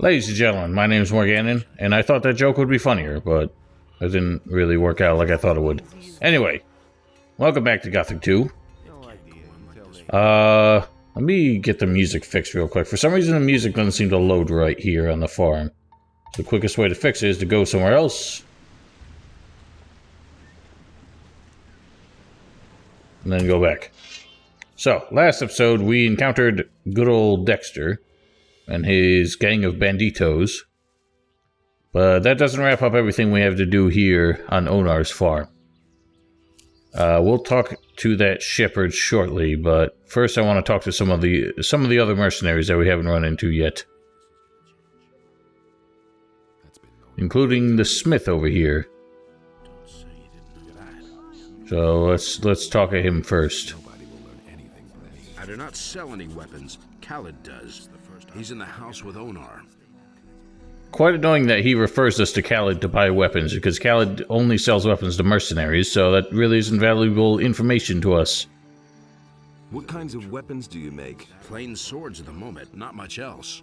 Ladies and gentlemen, my name is Morganon, and I thought that joke would be funnier, but it didn't really work out like I thought it would. Anyway, welcome back to Gothic 2. Let me get the music fixed real quick. For some reason, the music doesn't seem to load right here on the farm. The quickest way to fix it is to go somewhere else. And then go back. So, last episode, we encountered good old Dexter and his gang of banditos. But that doesn't wrap up everything we have to do here on Onar's farm. We'll talk to that shepherd shortly, but first I want to talk to some of the other mercenaries that we haven't run into yet. Including the smith over here. So let's talk to him first. I do not sell any weapons. Khaled does. He's in the house with Onar. Quite annoying that he refers us to Khaled to buy weapons, because Khaled only sells weapons to mercenaries, so that really isn't valuable information to us. What kinds of weapons do you make? Plain swords at the moment, not much else.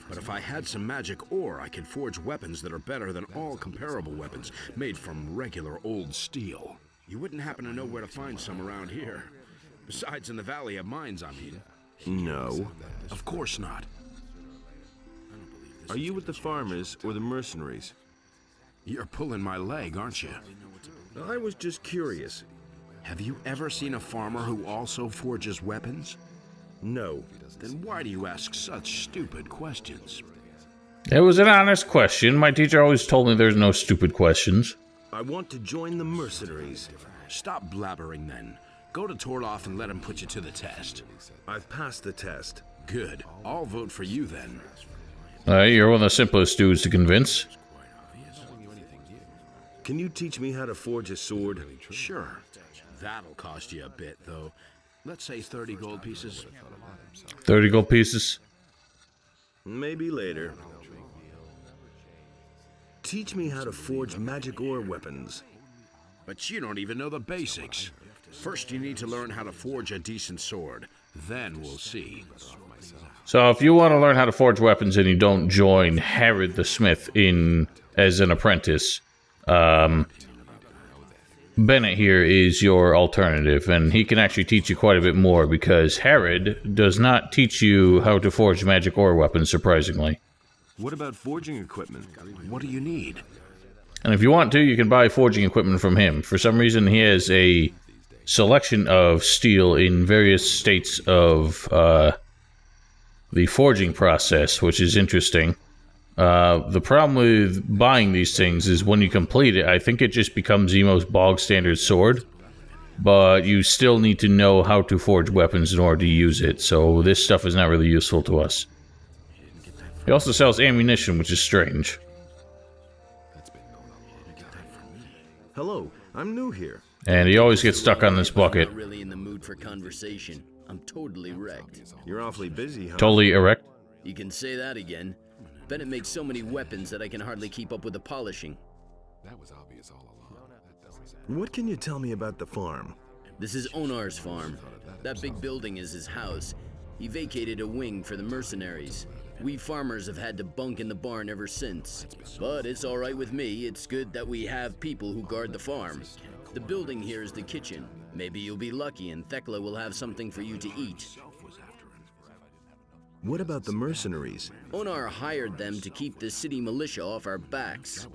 But if I had some magic ore, I could forge weapons that are better than all comparable weapons made from regular old steel. You wouldn't happen to know where to find some around here? Besides in the Valley of Mines, I mean. No. Of course not. Are you with the farmers or the mercenaries? You're pulling my leg, aren't you? I was just curious. Have you ever seen a farmer who also forges weapons? No. Then why do you ask such stupid questions? It was an honest question. My teacher always told me there's no stupid questions. I want to join the mercenaries. Stop blabbering then. Go to Torloff and let him put you to the test. I've passed the test. Good. I'll vote for you then. You're one of the simplest dudes to convince. Can you teach me how to forge a sword? Sure. That'll cost you a bit, though. Let's say 30 gold pieces. 30 gold pieces? Maybe later. Teach me how to forge magic ore weapons. But you don't even know the basics. First, you need to learn how to forge a decent sword. Then we'll see. So if you want to learn how to forge weapons and you don't join Herod the Smith as an apprentice, Bennett here is your alternative, and he can actually teach you quite a bit more, because Herod does not teach you how to forge magic ore weapons, surprisingly. What about forging equipment? What do you need? And if you want to, you can buy forging equipment from him. For some reason, he has a selection of steel in various states of the forging process, which is interesting. The problem with buying these things is when you complete it, I think it just becomes the most bog standard sword, but you still need to know how to forge weapons in order to use it, so this stuff is not really useful to us. He also sells ammunition, which is strange. Hello, I'm new here. And he always gets stuck on this bucket. I'm not really in the mood for conversation. I'm totally wrecked. You're awfully busy, huh? Totally erect. You can say that again. Bennett makes so many weapons that I can hardly keep up with the polishing. That was obvious all along. What can you tell me about the farm? This is Onar's farm. That big building is his house. He vacated a wing for the mercenaries. We farmers have had to bunk in the barn ever since. But it's all right with me. It's good that we have people who guard the farm. The building here is the kitchen. Maybe you'll be lucky and Thekla will have something for you to eat. What about the mercenaries? Onar hired them to keep the city militia off our backs.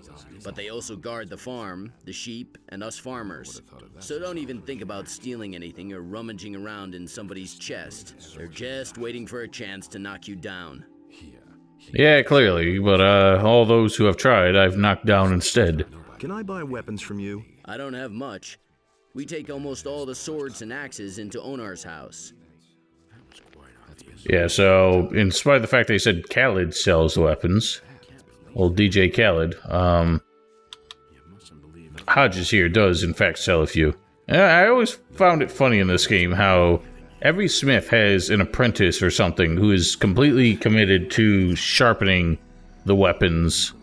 But they also guard the farm, the sheep, and us farmers. So don't even think about stealing anything or rummaging around in somebody's chest. They're just waiting for a chance to knock you down. Yeah, clearly, but all those who have tried, I've knocked down instead. Can I buy weapons from you? I don't have much. We take almost all the swords and axes into Onar's house. Yeah, so, in spite of the fact they said Khaled sells weapons, old DJ Khaled, Hodges here does, in fact, sell a few. And I always found it funny in this game how every smith has an apprentice or something who is completely committed to sharpening the weapons,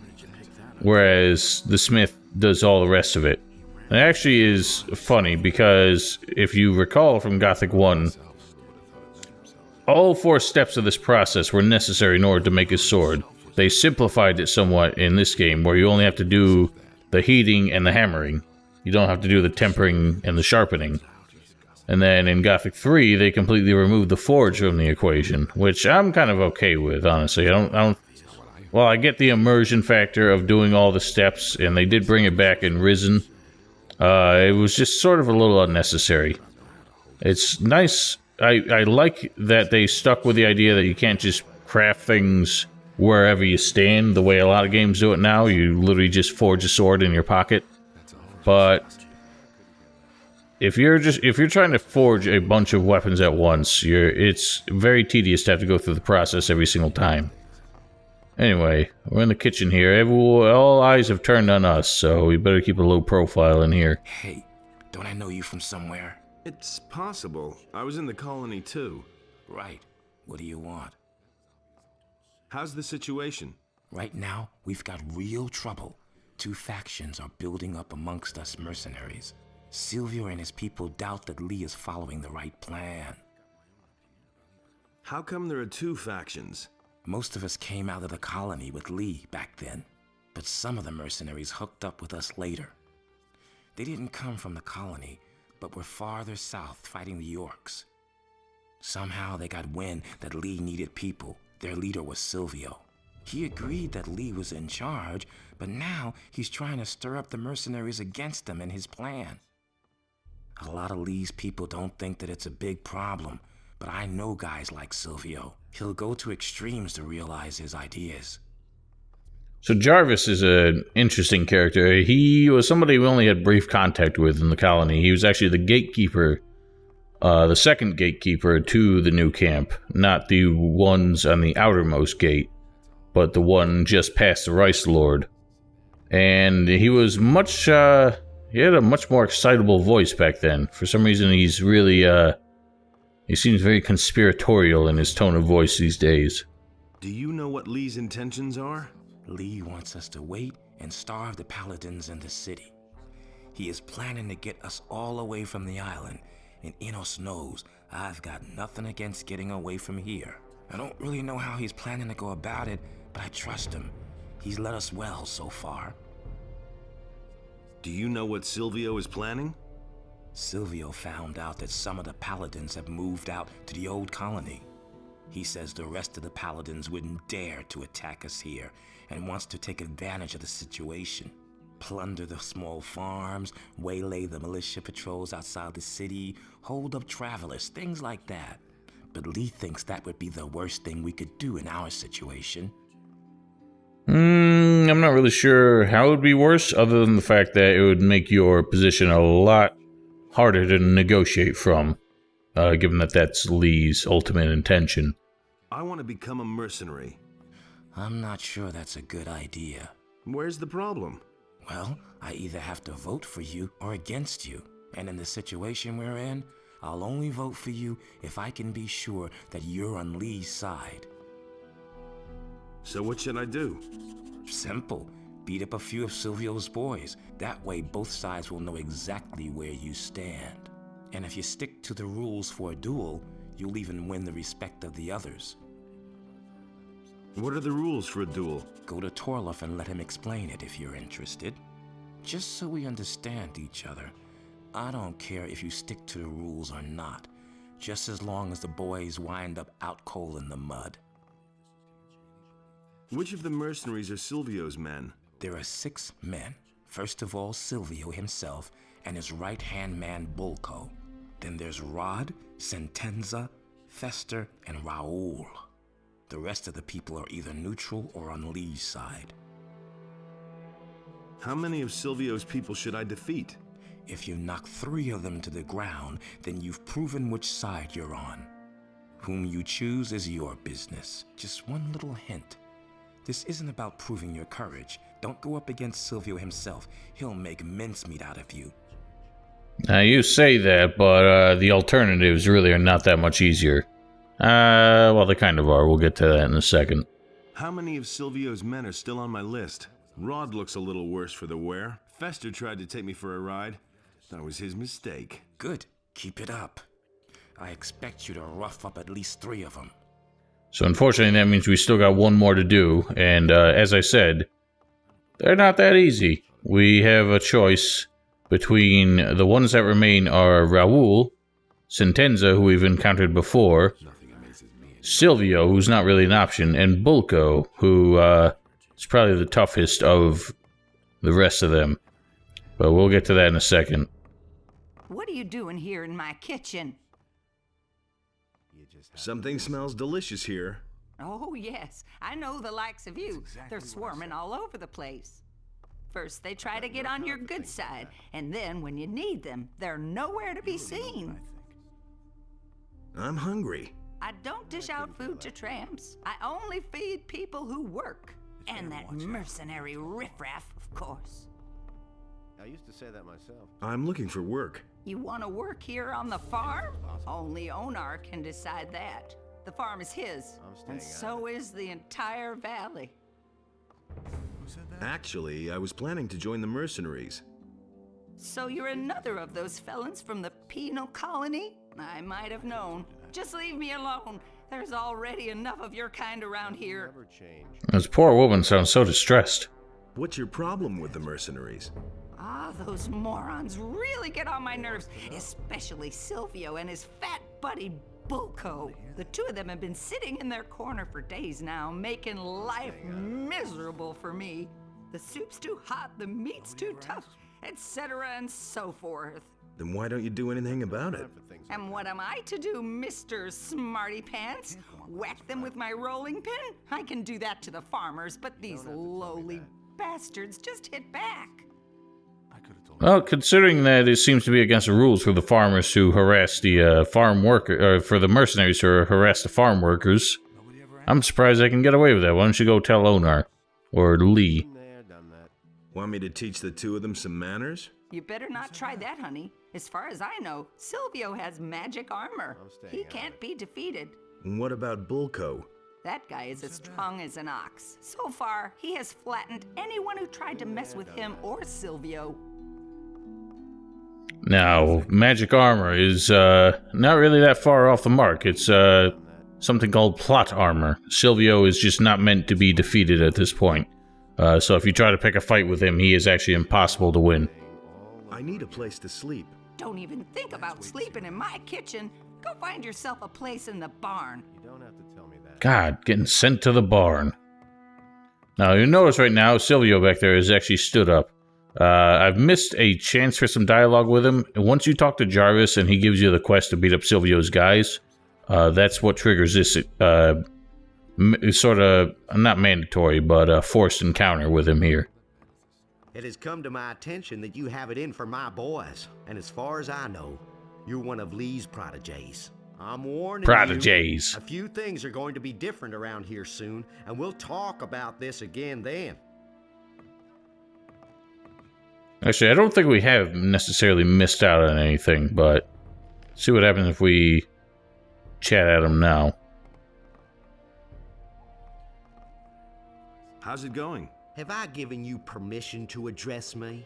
whereas the smith does all the rest of it. It actually is funny because if you recall from Gothic 1, all 4 steps of this process were necessary in order to make a sword. they simplified it somewhat in this game, where you only have to do the heating and the hammering. You don't have to do the tempering and the sharpening. And then in Gothic 3, they completely removed the forge from the equation, which I'm kind of okay with, honestly. Well, I get the immersion factor of doing all the steps, and they did bring it back in Risen. It was just sort of a little unnecessary. It's nice. I like that they stuck with the idea that you can't just craft things wherever you stand, the way a lot of games do it now. You literally just forge a sword in your pocket. But if you're trying to forge a bunch of weapons at once, it's very tedious to have to go through the process every single time. Anyway, we're in the kitchen here. All eyes have turned on us, so we better keep a low profile in here. Hey, don't I know you from somewhere? It's possible. I was in the colony too. Right. What do you want? How's the situation? Right now, we've got real trouble. 2 factions are building up amongst us mercenaries. Silvio and his people doubt that Lee is following the right plan. How come there are 2 factions? Most of us came out of the colony with Lee back then, but some of the mercenaries hooked up with us later. They didn't come from the colony, but were farther south fighting the Orcs. Somehow they got wind that Lee needed people. Their leader was Silvio. He agreed that Lee was in charge, but now he's trying to stir up the mercenaries against him and his plan. A lot of Lee's people don't think that it's a big problem, but I know guys like Silvio. He'll go to extremes to realize his ideas. So Jarvis is an interesting character. He was somebody we only had brief contact with in the colony. He was actually the gatekeeper, the second gatekeeper to the new camp. Not the ones on the outermost gate, but the one just past the Rice Lord. And he was he had a much more excitable voice back then. For some reason, he's really, he seems very conspiratorial in his tone of voice these days. Do you know what Lee's intentions are? Lee wants us to wait and starve the paladins in the city. He is planning to get us all away from the island, and Enos knows I've got nothing against getting away from here. I don't really know how he's planning to go about it, but I trust him. He's led us well so far. Do you know what Silvio is planning? Silvio found out that some of the paladins have moved out to the old colony. He says the rest of the paladins wouldn't dare to attack us here and wants to take advantage of the situation. Plunder the small farms, waylay the militia patrols outside the city, hold up travelers, things like that. But Lee thinks that would be the worst thing we could do in our situation. I'm not really sure how it would be worse, other than the fact that it would make your position a lot harder to negotiate from, given that that's Lee's ultimate intention. I want to become a mercenary. I'm not sure that's a good idea. Where's the problem? Well, I either have to vote for you or against you. And in the situation we're in, I'll only vote for you if I can be sure that you're on Lee's side. So what should I do? Simple. Beat up a few of Silvio's boys. That way both sides will know exactly where you stand. And if you stick to the rules for a duel, you'll even win the respect of the others. What are the rules for a duel? Go to Torloff and let him explain it if you're interested. Just so we understand each other. I don't care if you stick to the rules or not, just as long as the boys wind up out cold in the mud. Which of the mercenaries are Silvio's men? There are 6 men. First of all, Silvio himself and his right-hand man, Bullco. Then there's Rod, Sentenza, Fester, and Raoul. The rest of the people are either neutral or on Lee's side. How many of Silvio's people should I defeat? If you knock 3 of them to the ground, then you've proven which side you're on. Whom you choose is your business. Just one little hint. This isn't about proving your courage. Don't go up against Silvio himself. He'll make mincemeat out of you. Now, you say that, but the alternatives really are not that much easier. Well, they kind of are. We'll get to that in a second. How many of Silvio's men are still on my list? Rod looks a little worse for the wear. Fester tried to take me for a ride. That was his mistake. Good. Keep it up. I expect you to rough up at least 3 of them. So unfortunately, that means we still got one more to do. And as I said, they're not that easy. We have a choice between the ones that remain are Raul, Sentenza, who we've encountered before, Silvio, who's not really an option, and Bullco, who is probably the toughest of the rest of them. But we'll get to that in a second. What are you doing here in my kitchen? Something smells delicious here. Oh, yes. I know the likes of you. They're swarming all over the place. First, they try to get on your good side, and then when you need them, they're nowhere to be seen. I'm hungry. I don't dish out food to tramps. I only feed people who work. And that mercenary riffraff, of course. I used to say that myself. I'm looking for work. You want to work here on the farm? Only Onar can decide that. The farm is his, and so is the entire valley. Actually, I was planning to join the mercenaries. So you're another of those felons from the penal colony? I might have known. Just leave me alone. There's already enough of your kind around here. This poor woman sounds so distressed. What's your problem with the mercenaries? Ah, those morons really get on my nerves, especially Silvio and his fat buddy Bullco. The two of them have been sitting in their corner for days now, making life miserable for me. The soup's too hot, the meat's too tough, etc. and so forth. Then why don't you do anything about it? And what am I to do, Mr. Smarty Pants? Whack them with my rolling pin? I can do that to the farmers, but these lowly bastards just hit back. Well, considering that it seems to be against the rules for the farmers to harass the farm worker, or for the mercenaries to harass the farm workers, I'm surprised I can get away with that. Why don't you go tell Onar or Lee? Want me to teach the two of them some manners? You better not try that, honey. As far as I know, Silvio has magic armor. He can't be defeated. And what about Bullco? That guy is as strong as an ox. So far, he has flattened anyone who tried to mess with him or Silvio. Now, magic armor is not really that far off the mark. It's something called plot armor. Silvio is just not meant to be defeated at this point. So if you try to pick a fight with him, he is actually impossible to win. I need a place to sleep. Don't even think about sleeping in my kitchen. Go find yourself a place in the barn. You don't have to tell me that. God, getting sent to the barn. Now, you notice right now, Silvio back there has actually stood up. I've missed a chance for some dialogue with him. Once you talk to Jarvis and he gives you the quest to beat up Silvio's guys, that's what triggers this sort of, not mandatory, but forced encounter with him here. It has come to my attention that you have it in for my boys, and as far as I know, you're one of Lee's prodigies. I'm warning Prodigies. you, a few things are going to be different around here soon, and we'll talk about this again then. Actually, I don't think we have necessarily missed out on anything, but see what happens if we chat at him now. How's it going? Have I given you permission to address me?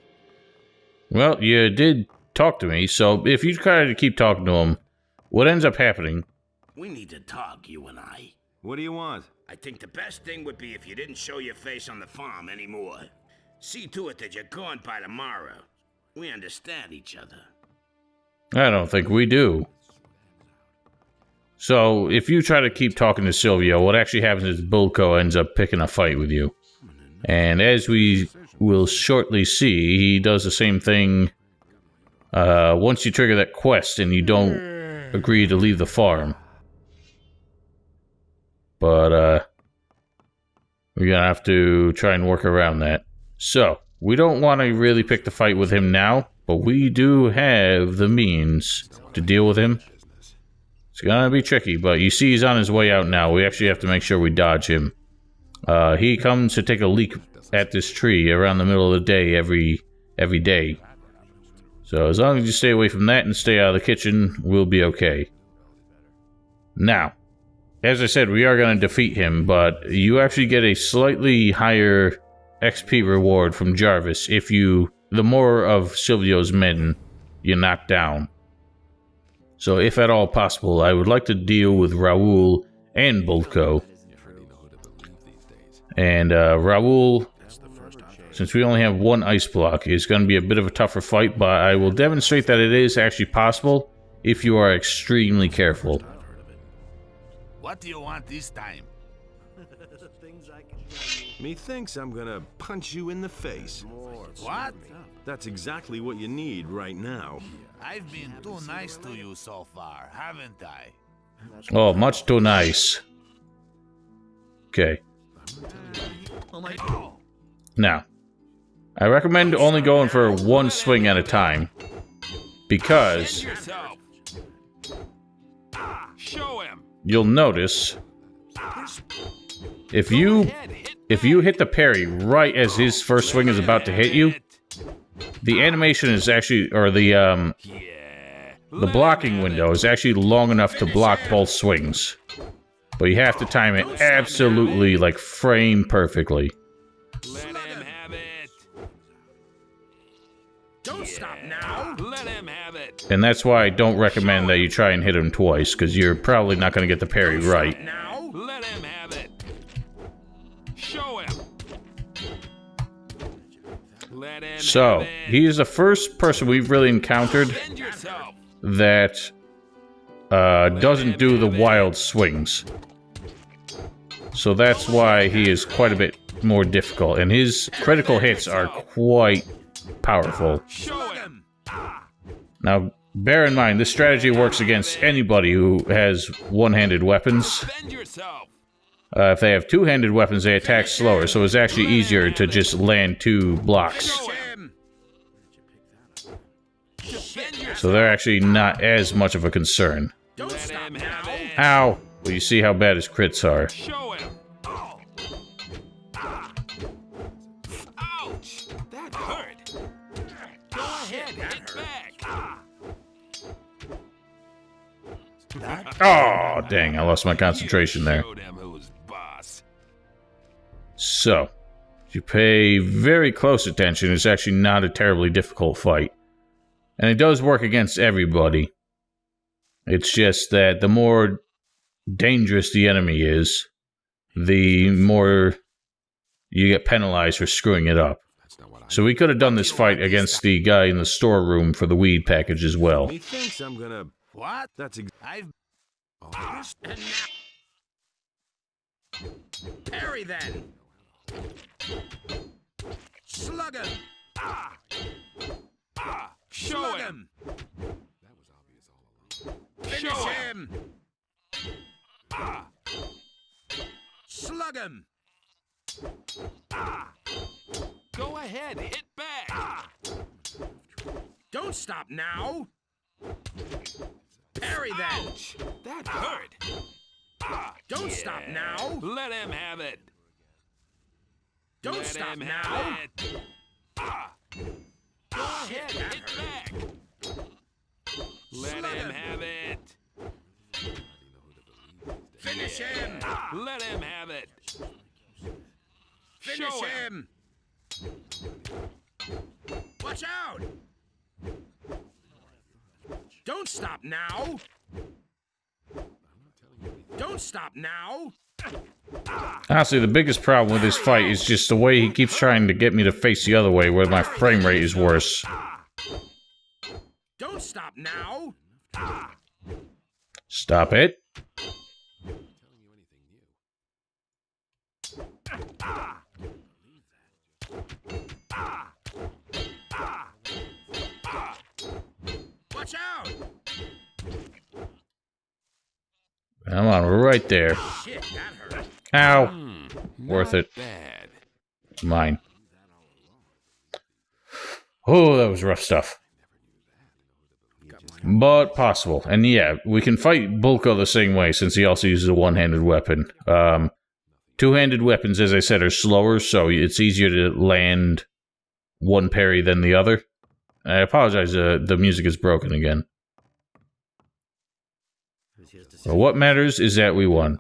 Well, you did talk to me, so if you try to keep talking to him, what ends up happening... We need to talk, you and I. What do you want? I think the best thing would be if you didn't show your face on the farm anymore. See to it that you're gone by tomorrow. We understand each other. I don't think we do. So, if you try to keep talking to Silvio, what actually happens is Bullco ends up picking a fight with you. And as we will shortly see, he does the same thing once you trigger that quest and you don't agree to leave the farm. But, we're gonna have to try and work around that. So, we don't want to really pick the fight with him now, but we do have the means to deal with him. It's gonna be tricky, but you see he's on his way out now. We actually have to make sure we dodge him. He comes to take a leak at this tree around the middle of the day every day. So as long as you stay away from that and stay out of the kitchen, we'll be okay. Now, as I said, we are going to defeat him, but you actually get a slightly higher XP reward from Jarvis if the more of Silvio's men you knock down. So if at all possible, I would like to deal with Raul and Bullco. And Raul, since we only have one ice block, is going to be a bit of a tougher fight, but I will demonstrate that it is actually possible if you are extremely careful. What do you want this time? Methinks I'm gonna punch you in the face. What? That's exactly what you need right now. I've been too nice to you so far, haven't I? Oh, much too nice. Okay. Now, I recommend only going for one swing at a time, because Show him. you'll notice if you hit the parry right as his first swing is about to hit you, the animation is actually, or the blocking window is actually long enough to block both swings. But you have to time it absolutely, like, frame perfectly. Let him have it. Don't stop now. Let him have it. And that's why I don't recommend that you try and hit him twice, because you're probably not going to get the parry right. Now. Let him have it. Show him. Let him So, have it. he is the first person we've really encountered Defend yourself. that doesn't do the wild swings. So that's why he is quite a bit more difficult, and his critical hits are quite powerful. Show him. Now, bear in mind, this strategy works against anybody who has one-handed weapons. Defend yourself. If they have two-handed weapons, they attack slower, so it's actually easier to just land two blocks. Show him. Defend yourself. So they're actually not as much of a concern. Don't Let stop him now. have it. Ow! Well, you see how bad his crits are. Show him. Ouch! That hurt. Go ahead, hit back. Oh, dang, I lost my concentration there. Show them who's boss. So, if you pay very close attention, it's actually not a terribly difficult fight. And it does work against everybody. It's just that the more dangerous the enemy is, the more you get penalized for screwing it up. So we could have done this fight against the guy in the storeroom for the weed package as well. Methinks I'm gonna... What? That's I've Parry then. Slug him. show Slug him. him. Finish Show him. Slug him. Go ahead, hit back. Don't stop now. Parry then. Ouch! That hurt. Don't stop now. Let him have it. Don't Let stop him now. have it. Go ahead, hit back. Let Slug him him. have it. Finish him. Let him have it. Finish Show him. him. Watch out. Don't stop now. Don't stop now. Honestly, the biggest problem with this fight is just the way he keeps trying to get me to face the other way, where my frame rate is worse. Don't stop now. Stop it. Watch out. Come on, we're right there. Shit, that hurt. Ow. Worth it. Bad. Mine. Oh, that was rough stuff. But possible. And yeah, we can fight Bullco the same way, since he also uses a one-handed weapon. Two-handed weapons, as I said, are slower, so it's easier to land one parry than the other. I apologize, the music is broken again. But what matters is that we won.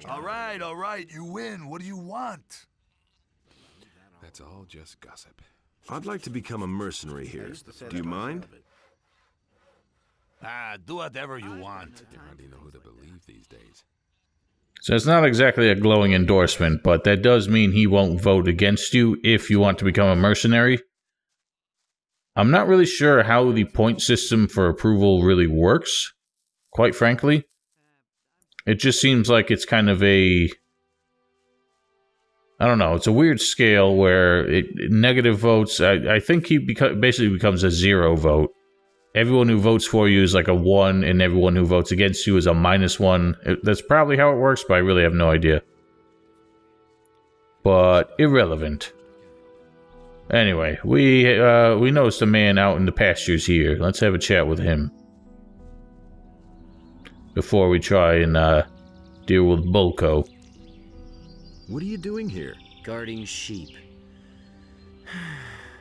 All right, you win. What do you want? That's all just gossip. I'd like to become a mercenary here. Do you mind? Ah, do whatever you want. You hardly know who to believe these days. So it's not exactly a glowing endorsement, but that does mean he won't vote against you if you want to become a mercenary. I'm not really sure how the point system for approval really works, quite frankly. It just seems like it's kind of a... I don't know, it's a weird scale where negative votes, I think he basically becomes a 0 vote. Everyone who votes for you is like a 1, and everyone who votes against you is a -1. That's probably how it works, but I really have no idea. But irrelevant. Anyway, we noticed a man out in the pastures here. Let's have a chat with him before we try and deal with Bullco. What are you doing here? Guarding sheep.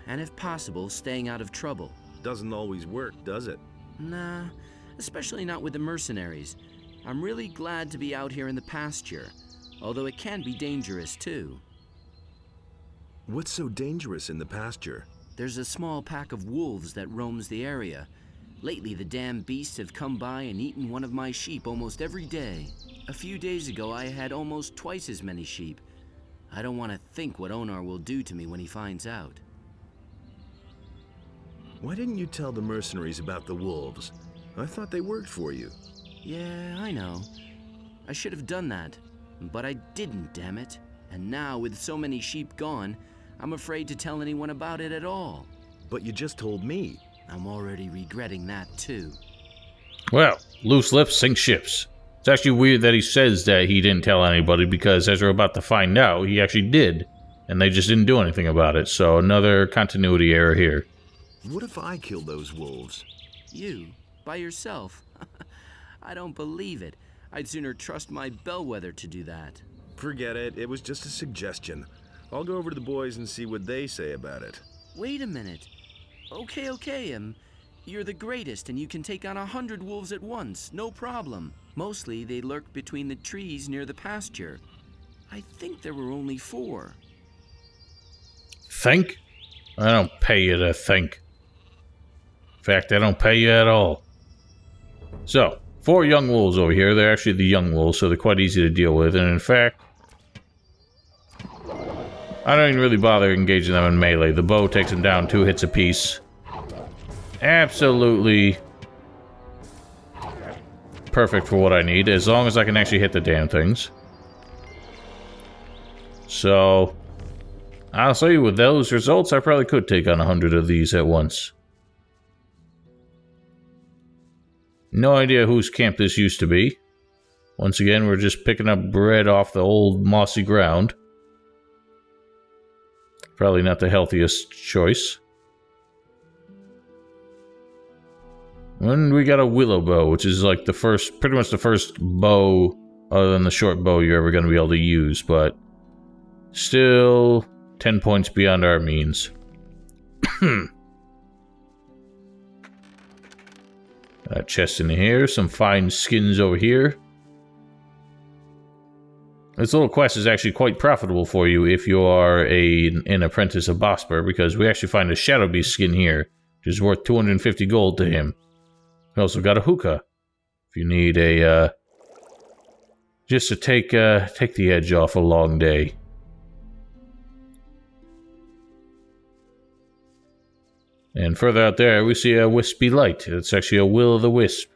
And if possible, staying out of trouble. Doesn't always work, does it? Nah, especially not with the mercenaries. I'm really glad to be out here in the pasture, although it can be dangerous too. What's so dangerous in the pasture? There's a small pack of wolves that roams the area. Lately, the damn beasts have come by and eaten one of my sheep almost every day. A few days ago, I had almost twice as many sheep. I don't want to think what Onar will do to me when he finds out. Why didn't you tell the mercenaries about the wolves? I thought they worked for you. Yeah, I know. I should have done that, but I didn't, damn it. And now, with so many sheep gone, I'm afraid to tell anyone about it at all. But you just told me. I'm already regretting that, too. Well, loose lips sink ships. It's actually weird that he says that he didn't tell anybody, because as we're about to find out, he actually did. And they just didn't do anything about it, so another continuity error here. What if I killed those wolves? You? By yourself? I don't believe it. I'd sooner trust my bellwether to do that. Forget it. It was just a suggestion. I'll go over to the boys and see what they say about it. Wait a minute. Okay, you're the greatest and you can take on 100 wolves at once, no problem. Mostly they lurk between the trees near the pasture. I think there were only 4. Think? I don't pay you to think. In fact, I don't pay you at all. So, 4 young wolves over here. They're actually the young wolves, so they're quite easy to deal with. And in fact, I don't even really bother engaging them in melee. The bow takes them down 2 hits apiece. Absolutely perfect for what I need, as long as I can actually hit the damn things. So, I'll say with those results, I probably could take on 100 of these at once. No idea whose camp this used to be. Once again, we're just picking up bread off the old mossy ground. Probably not the healthiest choice. And we got a willow bow, which is like the first, pretty much the first bow, other than the short bow, you're ever going to be able to use, but still 10 points beyond our means. Chest in here, some fine skins over here. This little quest is actually quite profitable for you if you are an apprentice of Bosper, because we actually find a Shadow Beast skin here, which is worth 250 gold to him. We also got a hookah, if you need a, just to take the edge off a long day. And further out there, we see a wispy light. It's actually a will-o'-the-wisp.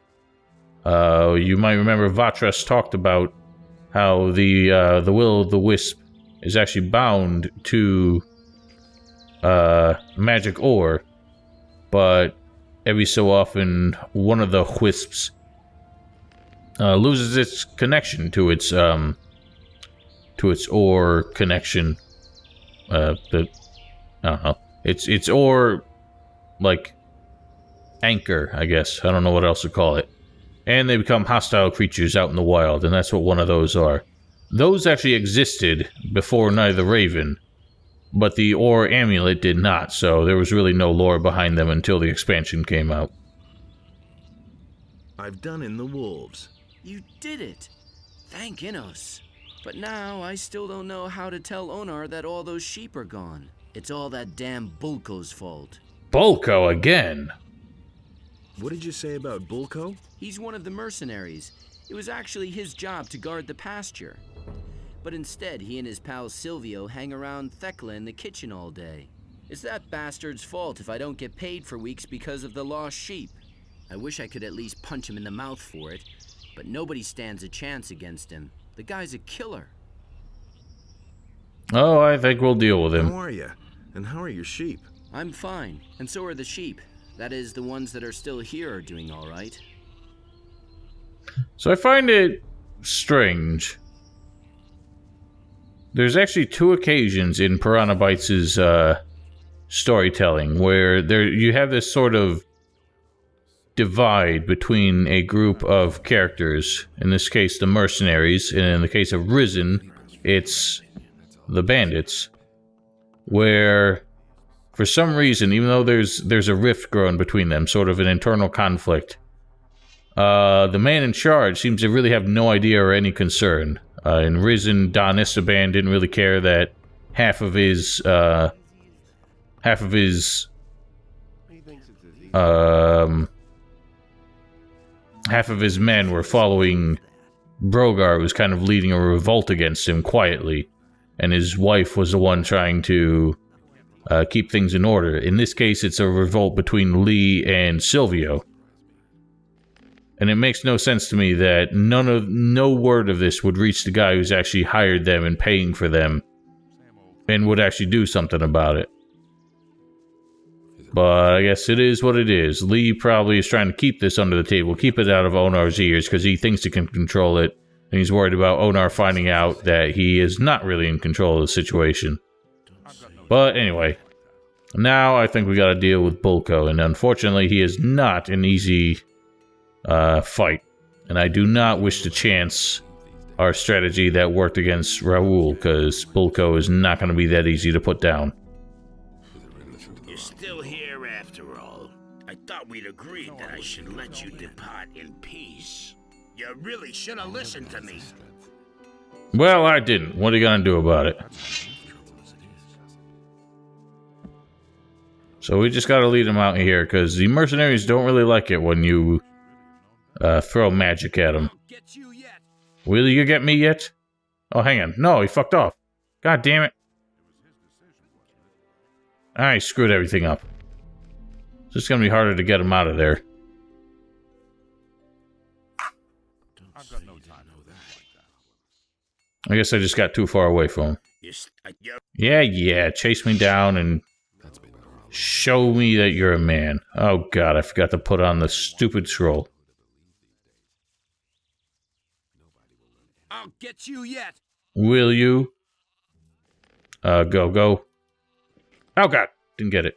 You might remember Vatras talked about how the will-o'-the-wisp is actually bound to magic ore, but every so often one of the wisps loses its connection to its ore connection. I don't know. It's ore, like anchor, I guess. I don't know what else to call it. And they become hostile creatures out in the wild, and that's what one of those are. Those actually existed before Night of the Raven, but the ore amulet did not, so there was really no lore behind them until the expansion came out. I've done in the wolves. You did it! Thank Innos. But now I still don't know how to tell Onar that all those sheep are gone. It's all that damn Bullco's fault. Bullco again? What did you say about Bullco? He's one of the mercenaries. It was actually his job to guard the pasture. But instead, he and his pal Silvio hang around Thekla in the kitchen all day. It's that bastard's fault if I don't get paid for weeks because of the lost sheep. I wish I could at least punch him in the mouth for it, but nobody stands a chance against him. The guy's a killer. Oh, I think we'll deal with him. How are you? And how are your sheep? I'm fine, and so are the sheep. That is, the ones that are still here are doing all right. So I find it strange. There's actually 2 occasions in Piranha Bytes' storytelling where you have this sort of divide between a group of characters. In this case, the mercenaries, and in the case of Risen, it's the bandits, where for some reason, even though there's a rift growing between them, sort of an internal conflict, the man in charge seems to really have no idea or any concern. In Risen, Don Esteban didn't really care that half of his men were following Brogar, who was kind of leading a revolt against him quietly, and his wife was the one trying to keep things in order. In this case, it's a revolt between Lee and Silvio. And it makes no sense to me that no word of this would reach the guy who's actually hired them and paying for them and would actually do something about it. But I guess it is what it is. Lee probably is trying to keep this under the table, keep it out of Onar's ears because he thinks he can control it, and he's worried about Onar finding out that he is not really in control of the situation. But anyway, now I think we gotta deal with Bullco, and unfortunately he is not an easy fight, and I do not wish to chance our strategy that worked against Raoul, because Bullco is not going to be that easy to put down. You're still here after all. I thought we'd agreed that I should let you depart in peace. You really should have listened to me. Well, I didn't. What are you going to do about it? So we just got to lead them out here, because the mercenaries don't really like it when you throw magic at him. Will you get me yet? Oh, hang on. No, he fucked off. God damn it. I screwed everything up. It's just gonna be harder to get him out of there. I guess I just got too far away from him. Yeah, chase me down and show me that you're a man. Oh god, I forgot to put on the stupid scroll. I'll get you yet. Will you? Go. Oh god, didn't get it.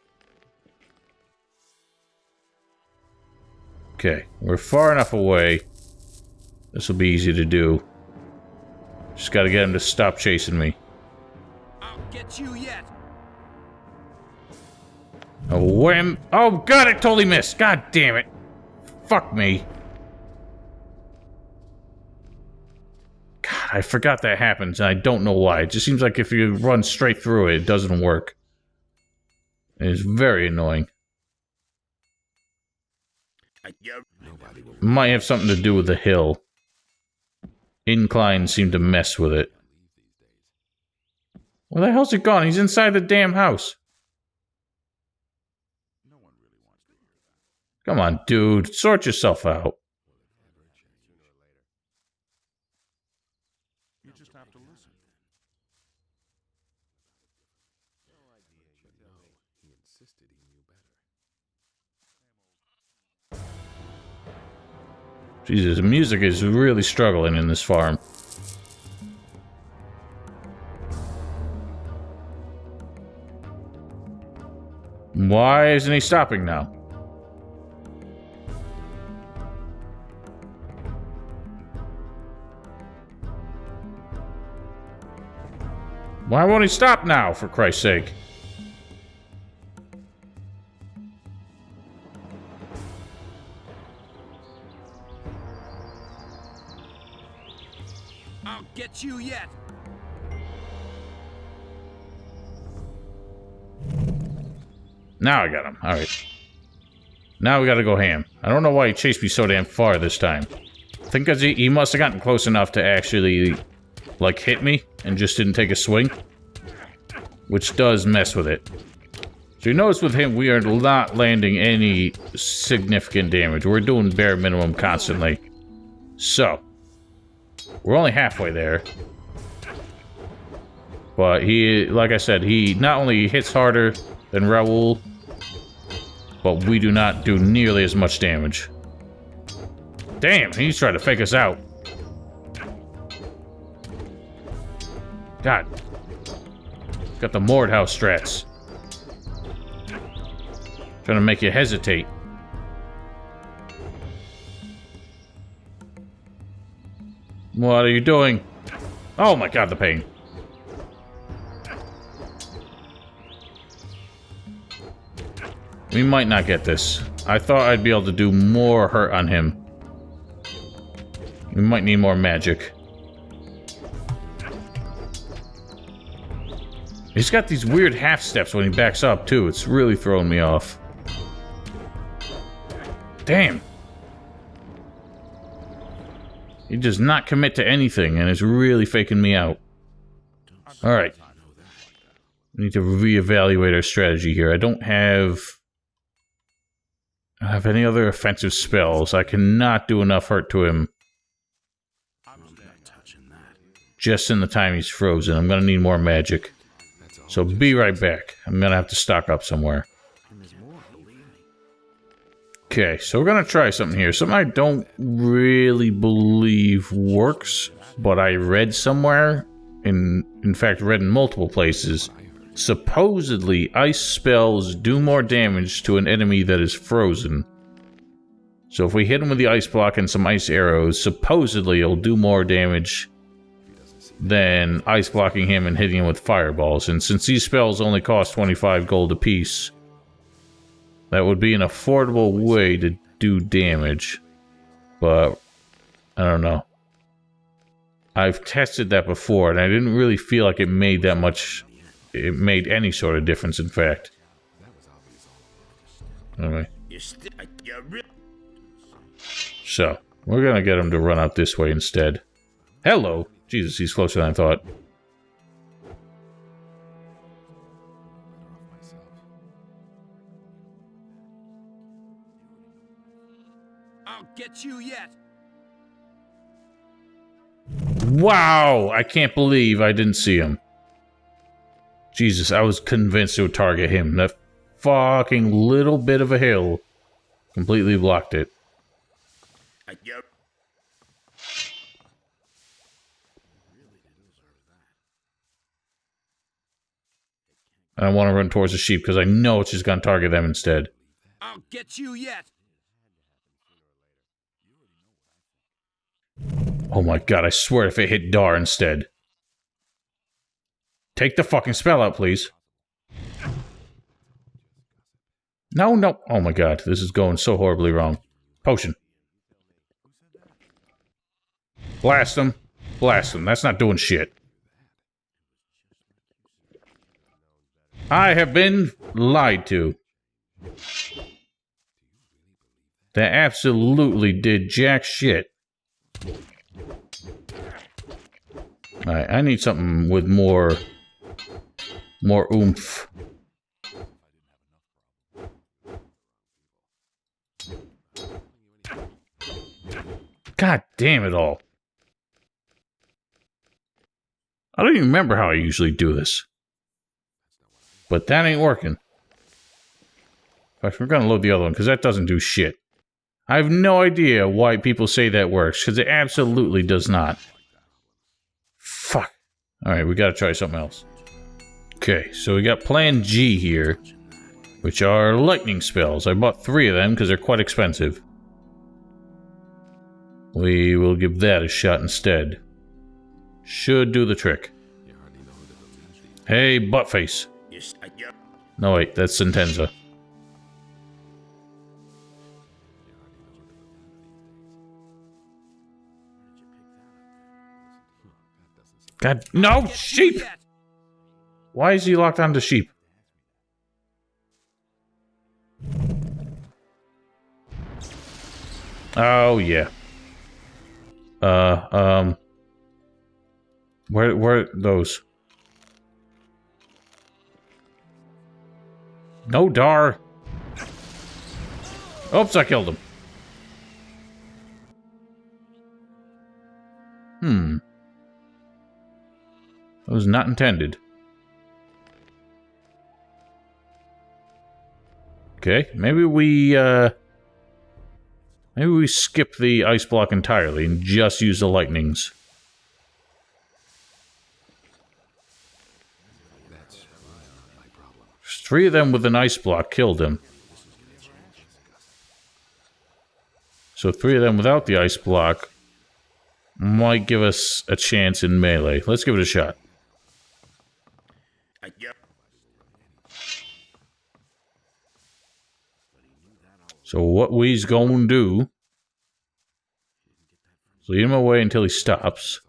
Okay, we're far enough away. This will be easy to do. Just gotta get him to stop chasing me. I'll get you yet. Oh, wham! Oh god, I totally missed! God damn it! Fuck me. God, I forgot that happens, and I don't know why. It just seems like if you run straight through it, it doesn't work. It is very annoying. Might have something to do with the hill. Inclines seem to mess with it. Where the hell's it gone? He's inside the damn house. Come on, dude. Sort yourself out. You just have to listen. He insisted he knew better. Jesus, the music is really struggling in this farm. Why isn't he stopping now? Why won't he stop now, for Christ's sake? I'll get you yet. Now I got him. Alright. Now we gotta go ham. I don't know why he chased me so damn far this time. I think because he must have gotten close enough to actually, like, hit me and just didn't take a swing. Which does mess with it. So you notice with him, we are not landing any significant damage. We're doing bare minimum constantly. So, we're only halfway there. But he, like I said, he not only hits harder than Raoul, but we do not do nearly as much damage. Damn, he's trying to fake us out. God. Got the Mord House strats. Trying to make you hesitate. What are you doing? Oh my god, the pain. We might not get this. I thought I'd be able to do more hurt on him. We might need more magic. He's got these weird half steps when he backs up, too. It's really throwing me off. Damn. He does not commit to anything, and is really faking me out. Alright. We need to reevaluate our strategy here. I don't have any other offensive spells. I cannot do enough hurt to him. Just in the time he's frozen. I'm gonna need more magic. So be right back. I'm gonna have to stock up somewhere. Okay, so we're gonna try something here. Something I don't really believe works, but I read somewhere, in fact read in multiple places, supposedly ice spells do more damage to an enemy that is frozen. So if we hit him with the ice block and some ice arrows, supposedly it'll do more damage than ice blocking him and hitting him with fireballs. And since these spells only cost 25 gold apiece, that would be an affordable way to do damage. But I don't know. I've tested that before and I didn't really feel like it made that much. It made any sort of difference, in fact. Anyway. So, we're gonna get him to run out this way instead. Hello! Jesus, he's closer than I thought. I'll get you yet. Wow! I can't believe I didn't see him. Jesus, I was convinced it would target him. That fucking little bit of a hill completely blocked it. And I want to run towards the sheep because I know it's just going to target them instead. I'll get you yet. Oh my god, I swear if it hit Dar instead. Take the fucking spell out, please. No, no. Oh my god, this is going so horribly wrong. Potion. Blast him. Blast him. That's not doing shit. I have been lied to. That absolutely did jack shit. Alright, I need something with more oomph. God damn it all. I don't even remember how I usually do this. But that ain't working. In fact, we're gonna load the other one, because that doesn't do shit. I have no idea why people say that works, because it absolutely does not. Fuck. Alright, we gotta try something else. Okay, so we got Plan G here, which are lightning spells. I bought 3 of them, because they're quite expensive. We will give that a shot instead. Should do the trick. Hey, buttface. No, wait, that's Sentenza. God, no, sheep! Why is he locked onto sheep? Oh, yeah. Where are those? No, Dar. Oops, I killed him. That was not intended. Okay, maybe we skip the ice block entirely and just use the lightnings. Three of them with an ice block killed him. So 3 of them without the ice block might give us a chance in melee. Let's give it a shot. So what we's gonna do is lead him away until he stops.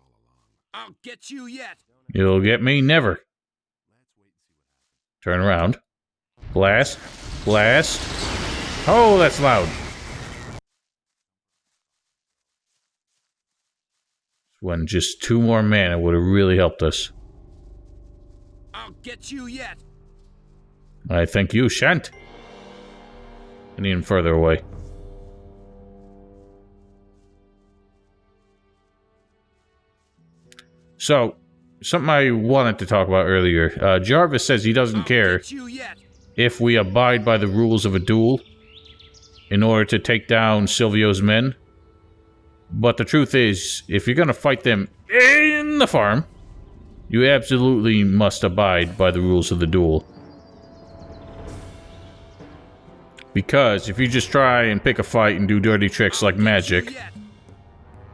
I'll get you yet. You'll get me never. Turn around. Blast. Blast. Oh, that's loud. When just 2 more mana would have really helped us. I'll get you yet. I think you shan't. I need him further away. So, something I wanted to talk about earlier. Jarvis says he doesn't care if we abide by the rules of a duel in order to take down Silvio's men. But the truth is, if you're going to fight them in the farm, you absolutely must abide by the rules of the duel. Because if you just try and pick a fight and do dirty tricks like magic,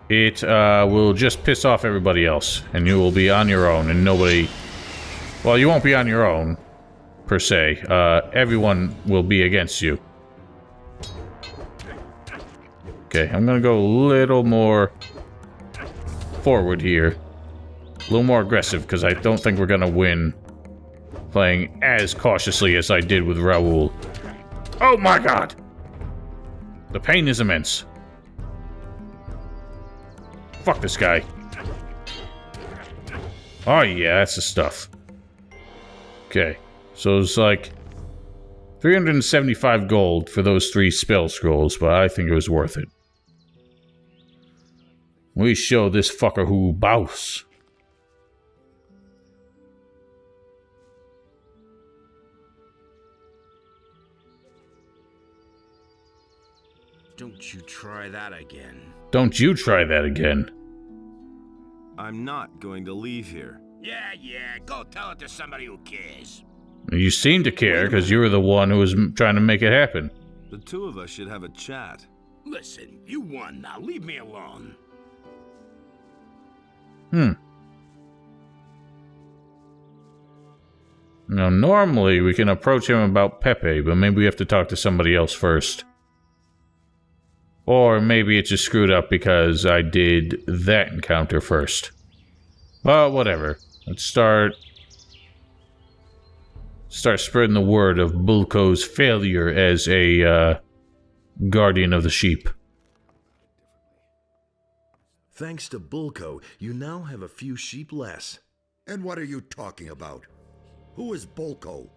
it will just piss off everybody else, and you will be on your own, and nobody... Well, you won't be on your own, per se. Everyone will be against you. Okay, I'm gonna go a little more forward here. A little more aggressive, because I don't think we're gonna win playing as cautiously as I did with Raoul. Oh my god! The pain is immense. Fuck this guy. Oh yeah, that's the stuff. Okay, so it's like 375 gold for those 3 spell scrolls, but I think it was worth it. We show this fucker who bows. Don't you try that again. Don't you try that again. I'm not going to leave here. Yeah, go tell it to somebody who cares. You seem to care, because you were the one who was trying to make it happen. The 2 of us should have a chat. Listen, you won now. Leave me alone. Now, normally we can approach him about Pepe, but maybe we have to talk to somebody else first. Or maybe it just screwed up because I did that encounter first. But whatever. Let's start spreading the word of Bullco's failure as a guardian of the sheep. Thanks to Bullco, you now have a few sheep less. And what are you talking about? Who is Bullco?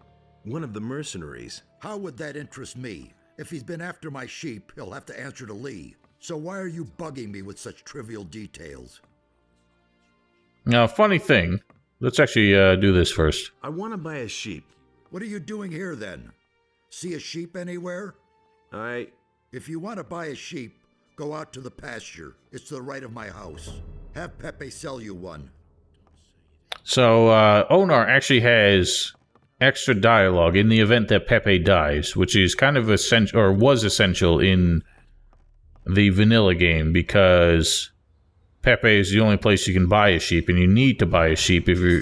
One of the mercenaries. How would that interest me? If he's been after my sheep, he'll have to answer to Lee. So why are you bugging me with such trivial details? Now, funny thing. Let's actually do this first. I want to buy a sheep. What are you doing here, then? See a sheep anywhere? If you want to buy a sheep, go out to the pasture. It's to the right of my house. Have Pepe sell you one. So, Onar actually has extra dialogue in the event that Pepe dies, which is kind of essential, or was essential in the vanilla game, because Pepe is the only place you can buy a sheep, and you need to buy a sheep if you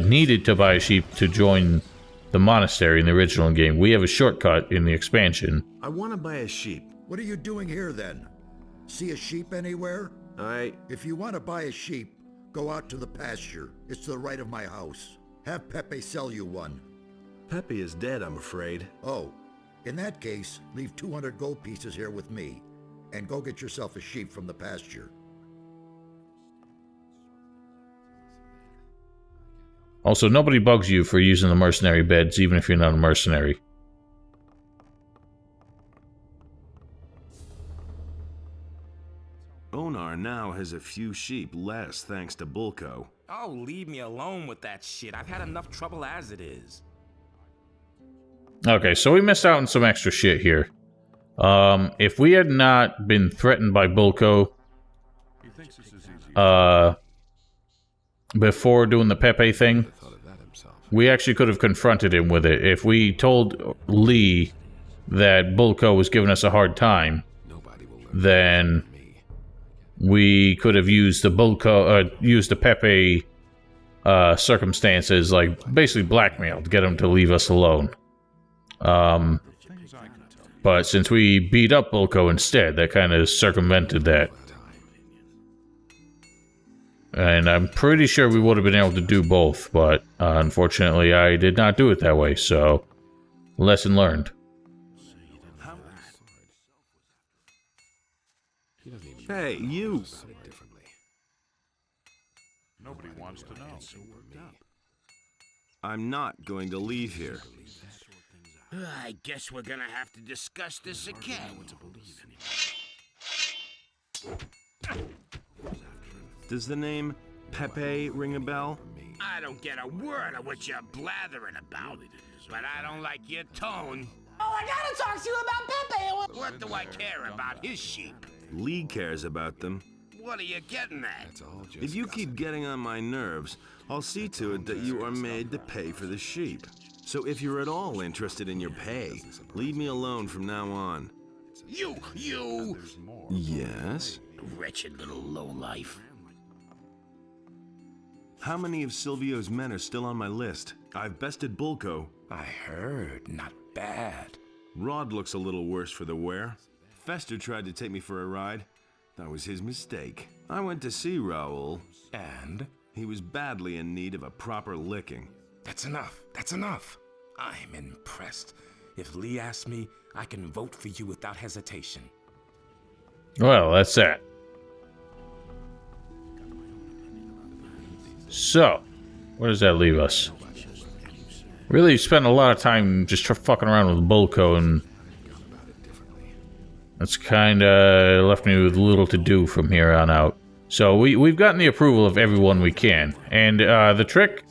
needed to buy a sheep to join the monastery in the original game. We have a shortcut in the expansion. I want to buy a sheep. What are you doing here, then? See a sheep anywhere? If you want to buy a sheep, go out to the pasture. It's to the right of my house. Have Pepe sell you one. Pepe is dead, I'm afraid. Oh, in that case, leave 200 gold pieces here with me. and go get yourself a sheep from the pasture. Also, nobody bugs you for using the mercenary beds, even if you're not a mercenary. Onar now has a few sheep less thanks to Bullco. Oh, leave me alone with that shit. I've had enough trouble as it is. Okay, so we missed out on some extra shit here. If we had not been threatened by Bullco, before doing the Pepe thing, we actually could have confronted him with it. If we told Lee that Bullco was giving us a hard time, then we could have used the used the Pepe circumstances, like basically blackmail to get him to leave us alone. But since we beat up Bullco instead, that kind of circumvented that. And I'm pretty sure we would have been able to do both, but unfortunately I did not do it that way, so lesson learned. Hey, you! Nobody wants to know. I'm not going to leave here. I guess we're gonna have to discuss this again. Does the name Pepe ring a bell? I don't get a word of what you're blathering about, but I don't like your tone. Oh, I gotta talk to you about Pepe! What do I care about his sheep? Lee cares about them. What are you getting at? If you keep getting on my nerves, I'll see to it that you are made to pay for the sheep. So if you're at all interested in your pay, leave me alone from now on. You! Yes? Wretched little lowlife. How many of Silvio's men are still on my list? I've bested Bullco. I heard. Not bad. Rod looks a little worse for the wear. Fester tried to take me for a ride. That was his mistake. I went to see Raoul. And? He was badly in need of a proper licking. That's enough. That's enough. I'm impressed. If Lee asks me, I can vote for you without hesitation. Well, that's that. So, where does that leave us? Really spent a lot of time just fucking around with Bullco, and that's kind of left me with little to do from here on out. So we've gotten the approval of everyone we can, and the trick,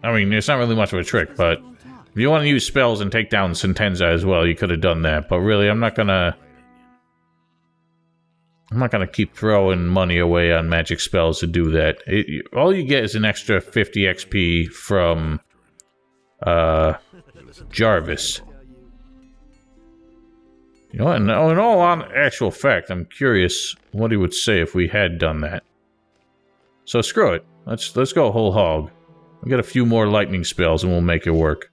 I mean, it's not really much of a trick, but if you want to use spells and take down Sentenza as well, you could have done that. But really, I'm not gonna keep throwing money away on magic spells to do that. All you get is an extra 50 XP from Jarvis. You know, in all actual fact, I'm curious what he would say if we had done that. So screw it. Let's go whole hog. We'll get a few more lightning spells and we'll make it work.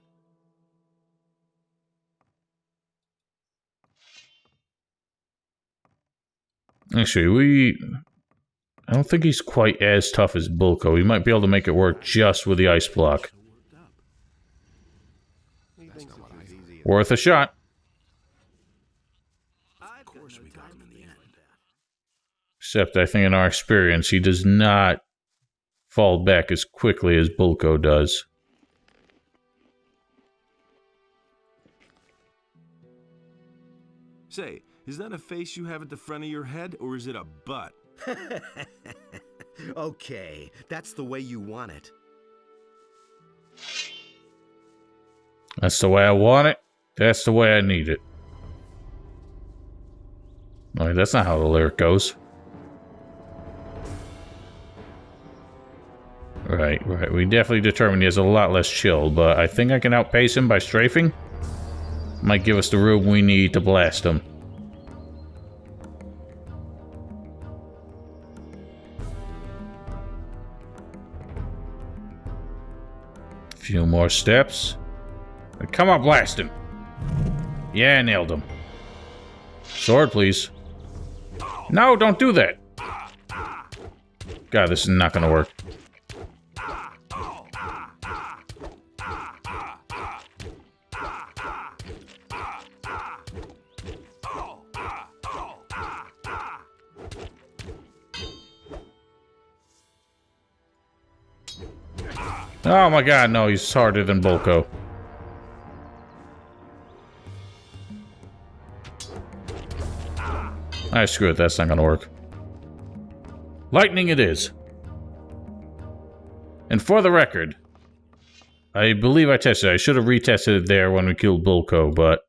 Actually, I don't think he's quite as tough as Bullco. We might be able to make it work just with the ice block. Worth a shot. Except I think in our experience, he does not fall back as quickly as Bullco does. Say, is that a face you have at the front of your head, or is it a butt? Okay, that's the way you want it. That's the way I want it. That's the way I need it. Alright, that's not how the lyric goes. Right. We definitely determined he has a lot less chill, but I think I can outpace him by strafing. Might give us the room we need to blast him. Few more steps. Come on, blast him. Yeah, nailed him. Sword, please. No, don't do that. God, this is not gonna work. Oh my god, no, he's harder than Bullco. Alright, screw it, that's not gonna work. Lightning it is. And for the record, I believe I tested it. I should have retested it there when we killed Bullco, but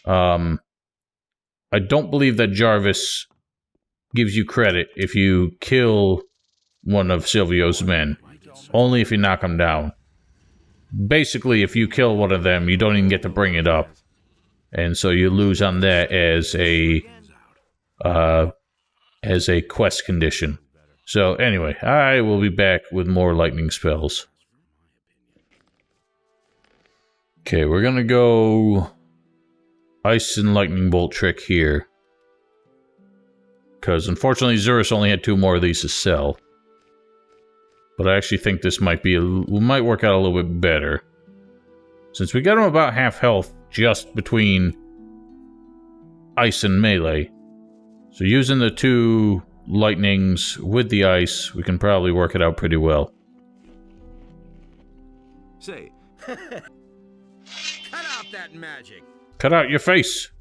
I don't believe that Jarvis gives you credit if you kill one of Silvio's men. Only if you knock him down. Basically, if you kill one of them, you don't even get to bring it up. And so you lose on that as a quest condition. So anyway, I will be back with more lightning spells. Okay, we're gonna go Ice and Lightning Bolt trick here. Because unfortunately Zurus only had 2 more of these to sell. But I actually think this might work out a little bit better. Since we got him about half health just between ice and melee. So using the 2 lightnings with the ice, we can probably work it out pretty well. Say. Cut out that magic. Cut out your face.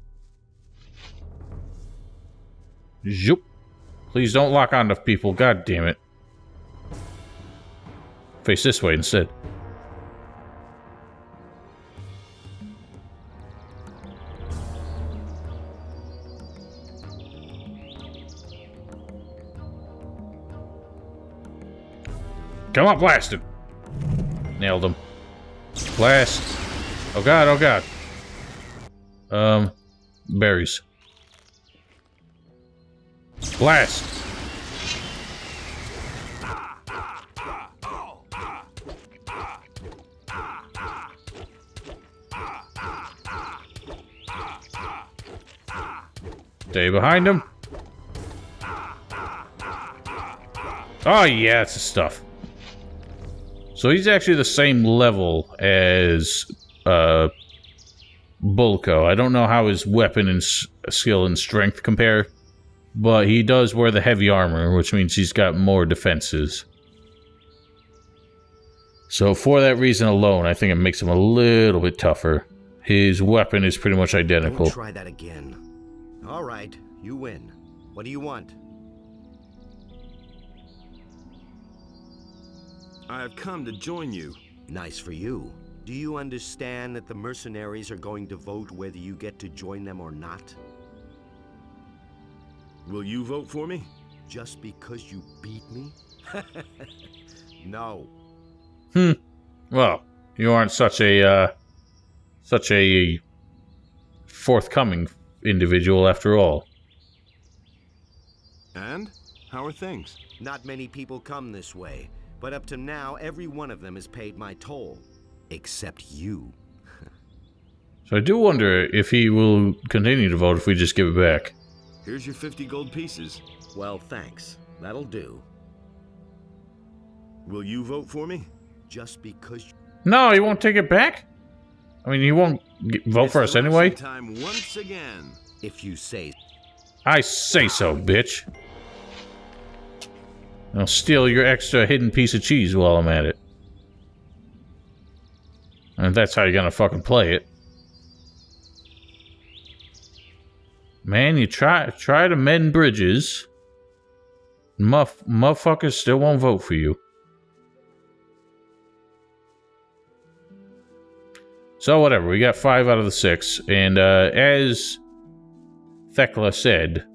Zoop. Please don't lock onto people, god damn it. Face this way instead. Come on, blast him. Nailed him. Blast. Oh god, oh god. Berries. Blast. Stay behind him. Oh yeah, that's the stuff. So he's actually the same level as Bullco. I don't know how his weapon and skill and strength compare, but he does wear the heavy armor, which means he's got more defenses. So for that reason alone, I think it makes him a little bit tougher. His weapon is pretty much identical. Don't try that again. All right, you win. What do you want? I have come to join you. Nice for you. Do you understand that the mercenaries are going to vote whether you get to join them or not? Will you vote for me? Just because you beat me? No. Well, you aren't such a forthcoming individual after all. And? How are things? Not many people come this way, but up to now, every one of them has paid my toll. Except you. So I do wonder if he will continue to vote if we just give it back. Here's your 50 gold pieces. Well, thanks. That'll do. Will you vote for me? Just because... No, he won't take it back? I mean, he won't vote for us anyway? Time once again. If you say... I say so, bitch. I'll steal your extra hidden piece of cheese while I'm at it. And that's how you're gonna fucking play it. Man, you try to mend bridges. Motherfuckers still won't vote for you. So whatever, we got 5 out of the 6, and as Thekla said,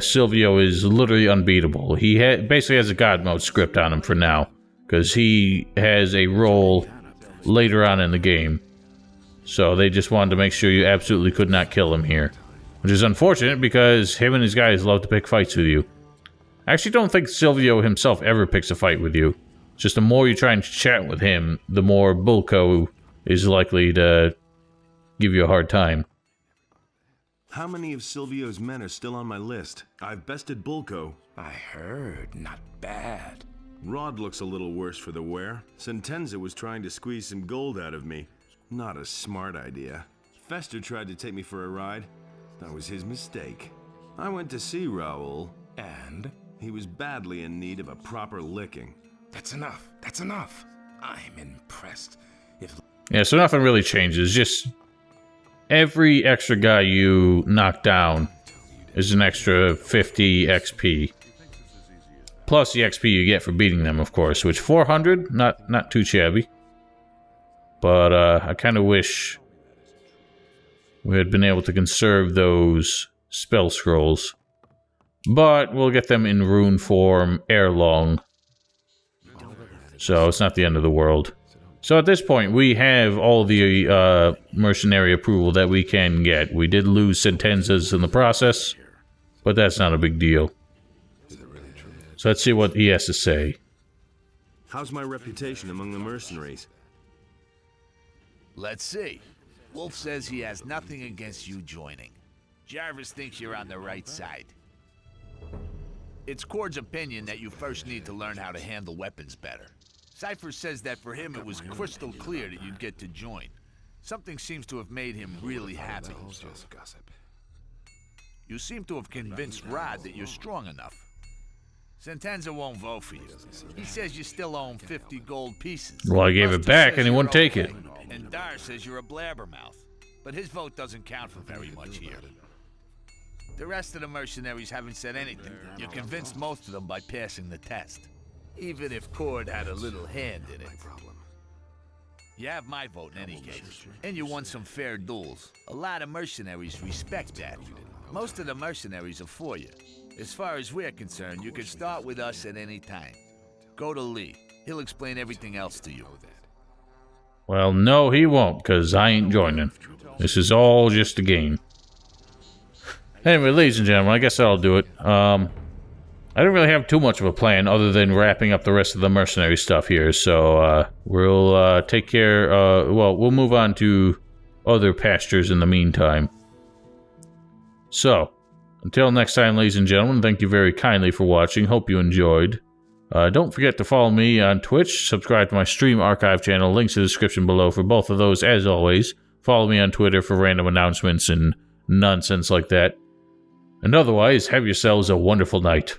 Silvio is literally unbeatable. He basically has a god mode script on him for now, because he has a role later on in the game. So they just wanted to make sure you absolutely could not kill him here. Which is unfortunate, because him and his guys love to pick fights with you. I actually don't think Silvio himself ever picks a fight with you. It's just the more you try and chat with him, the more Bullco is likely to give you a hard time. How many of Silvio's men are still on my list? I've bested Bullco. I heard, not bad. Rod looks a little worse for the wear. Sentenza was trying to squeeze some gold out of me. Not a smart idea. Fester tried to take me for a ride. That was his mistake. I went to see Raoul. And? He was badly in need of a proper licking. That's enough. That's enough. I'm impressed. Yeah, so nothing really changes. Just every extra guy you knock down is an extra 50 XP. Plus the XP you get for beating them, of course, which 400, not too shabby. But I kind of wish we had been able to conserve those spell scrolls. But we'll get them in rune form ere long. So it's not the end of the world. So at this point, we have all the mercenary approval that we can get. We did lose Sentenzas in the process, but that's not a big deal. So let's see what he has to say. How's my reputation among the mercenaries? Let's see. Wolf says he has nothing against you joining. Jarvis thinks you're on the right side. It's Cord's opinion that you first need to learn how to handle weapons better. Cypher says that for him it was crystal clear that you'd get to join. Something seems to have made him really happy. You seem to have convinced Rod that you're strong enough. Sentenza won't vote for you. He says you still own 50 gold pieces. Well, I gave it back and he won't take it. And Dar says you're a blabbermouth, but his vote doesn't count for very much here. The rest of the mercenaries haven't said anything. You convinced most of them by passing the test. Even if Cord had a little hand in it. You have my vote in any case. And you won some fair duels. A lot of mercenaries respect that. Most of the mercenaries are for you. As far as we're concerned, you can start with us at any time. Go to Lee. He'll explain everything else to you. Well, no, he won't, because I ain't joining. This is all just a game. Anyway, ladies and gentlemen, I guess that'll do it. I don't really have too much of a plan other than wrapping up the rest of the mercenary stuff here, so we'll take care, well, we'll move on to other pastures in the meantime. So, until next time, ladies and gentlemen, thank you very kindly for watching. Hope you enjoyed. Don't forget to follow me on Twitch, subscribe to my stream archive channel, links in the description below for both of those as always. Follow me on Twitter for random announcements and nonsense like that. And otherwise, have yourselves a wonderful night.